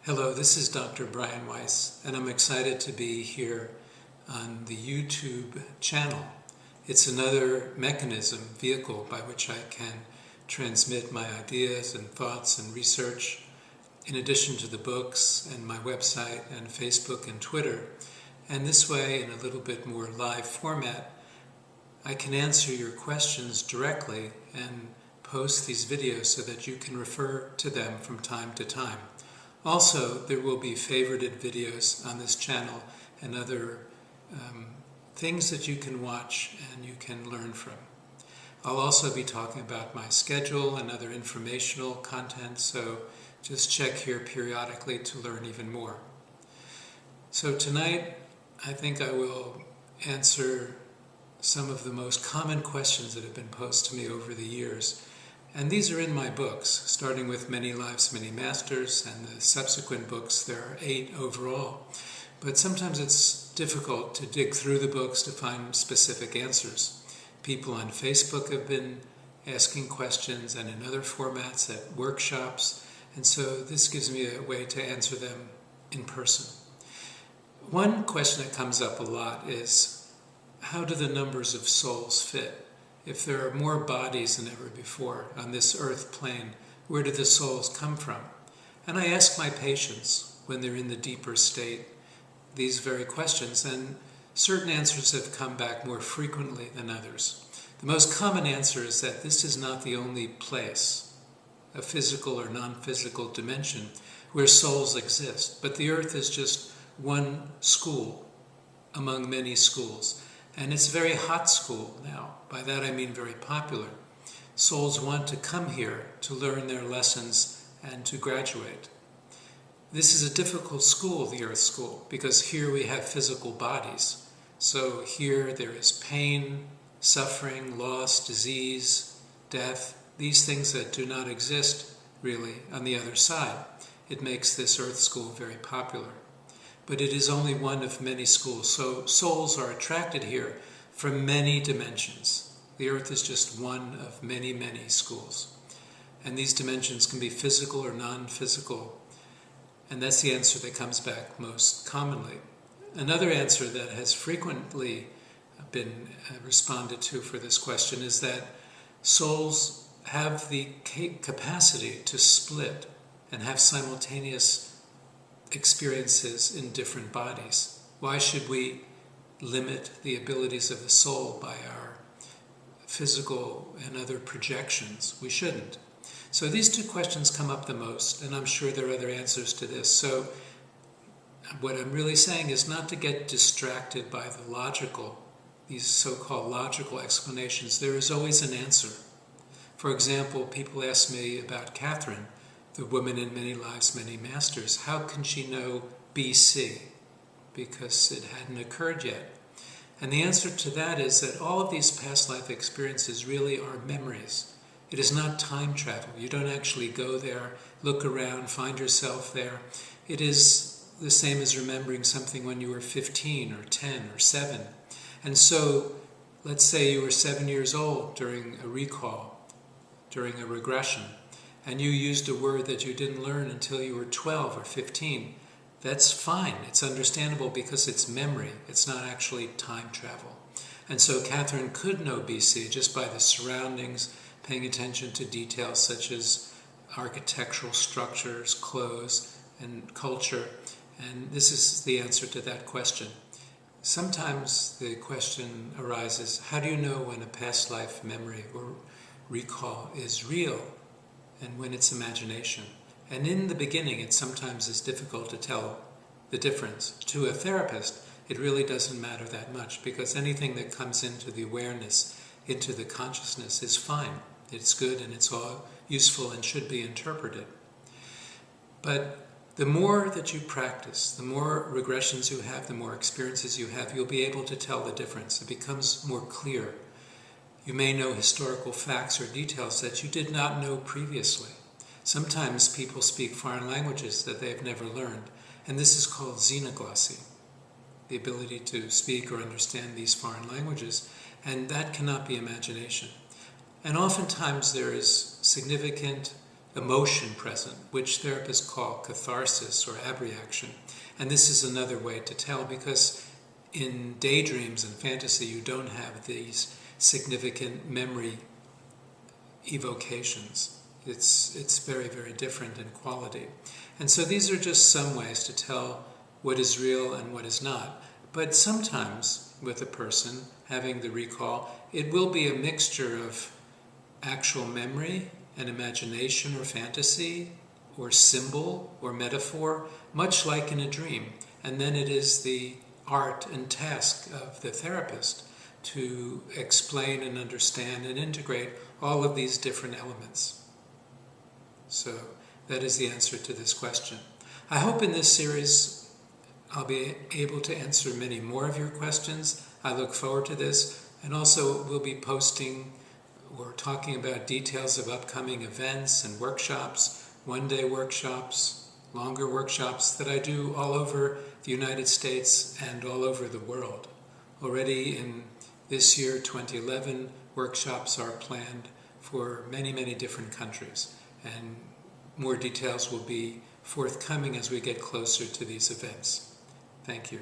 Hello, this is Dr. Brian Weiss, and I'm excited to be here on the YouTube channel. It's another mechanism, vehicle, by which I can transmit my ideas and thoughts and research, in addition to the books and my website and Facebook and Twitter. And this way, in a little bit more live format, I can answer your questions directly and post these videos so that you can refer to them from time to time. Also, there will be favorited videos on this channel and other things that you can watch and you can learn from. I'll also be talking about my schedule and other informational content, so just check here periodically to learn even more. So tonight, I think I will answer some of the most common questions that have been posed to me over the years. And these are in my books, starting with Many Lives, Many Masters, and the subsequent books. There are 8 overall. But sometimes it's difficult to dig through the books to find specific answers. People on Facebook have been asking questions and in other formats at workshops, and so this gives me a way to answer them in person. One question that comes up a lot is, how do the numbers of souls fit? If there are more bodies than ever before on this earth plane, where do the souls come from? And I ask my patients, when they're in the deeper state, these very questions, and certain answers have come back more frequently than others. The most common answer is that this is not the only place, a physical or non-physical dimension, where souls exist, but the earth is just one school among many schools. And it's a very hot school now. By that I mean very popular. Souls want to come here to learn their lessons and to graduate. This is a difficult school, the Earth School, because here we have physical bodies. So here there is pain, suffering, loss, disease, death, these things that do not exist really on the other side. It makes this Earth School very popular. But it is only one of many schools, so souls are attracted here from many dimensions. The earth is just one of many, many schools. And these dimensions can be physical or non-physical, and that's the answer that comes back most commonly. Another answer that has frequently been responded to for this question is that souls have the capacity to split and have simultaneous experiences in different bodies. Why should we limit the abilities of the soul by our physical and other projections? We shouldn't. So these 2 questions come up the most, and I'm sure there are other answers to this. So what I'm really saying is not to get distracted by the logical, these so-called logical explanations. There is always an answer. For example, people ask me about Catherine, the woman in Many Lives, Many Masters. How can she know BC? Because it hadn't occurred yet. And the answer to that is that all of these past life experiences really are memories. It is not time travel. You don't actually go there, look around, find yourself there. It is the same as remembering something when you were 15 or 10 or 7. And so, let's say you were 7 years old during a recall, during a regression, and you used a word that you didn't learn until you were 12 or 15, that's fine. It's understandable because it's memory. It's not actually time travel. And so Catherine could know BC just by the surroundings, paying attention to details such as architectural structures, clothes, and culture. And this is the answer to that question. Sometimes the question arises, how do you know when a past life memory or recall is real and when it's imagination? And in the beginning, it sometimes is difficult to tell the difference. To a therapist, it really doesn't matter that much, because anything that comes into the awareness, into the consciousness, is fine. It's good and it's all useful and should be interpreted. But the more that you practice, the more regressions you have, the more experiences you have, you'll be able to tell the difference. It becomes more clear. You may know historical facts or details that you did not know previously. Sometimes people speak foreign languages that they have never learned, and this is called xenoglossy, the ability to speak or understand these foreign languages, and that cannot be imagination. And oftentimes there is significant emotion present, which therapists call catharsis or abreaction. And this is another way to tell, because in daydreams and fantasy you don't have these significant memory evocations. It's very, very different in quality. And so these are just some ways to tell what is real and what is not. But sometimes with a person having the recall, it will be a mixture of actual memory and imagination or fantasy or symbol or metaphor, much like in a dream. And then it is the art and task of the therapist to explain and understand and integrate all of these different elements. So that is the answer to this question. I hope in this series I'll be able to answer many more of your questions. I look forward to this, and also we'll be posting or talking about details of upcoming events and workshops, one-day workshops, longer workshops that I do all over the United States and all over the world. Already in this year, 2011, workshops are planned for many, many different countries, and more details will be forthcoming as we get closer to these events. Thank you.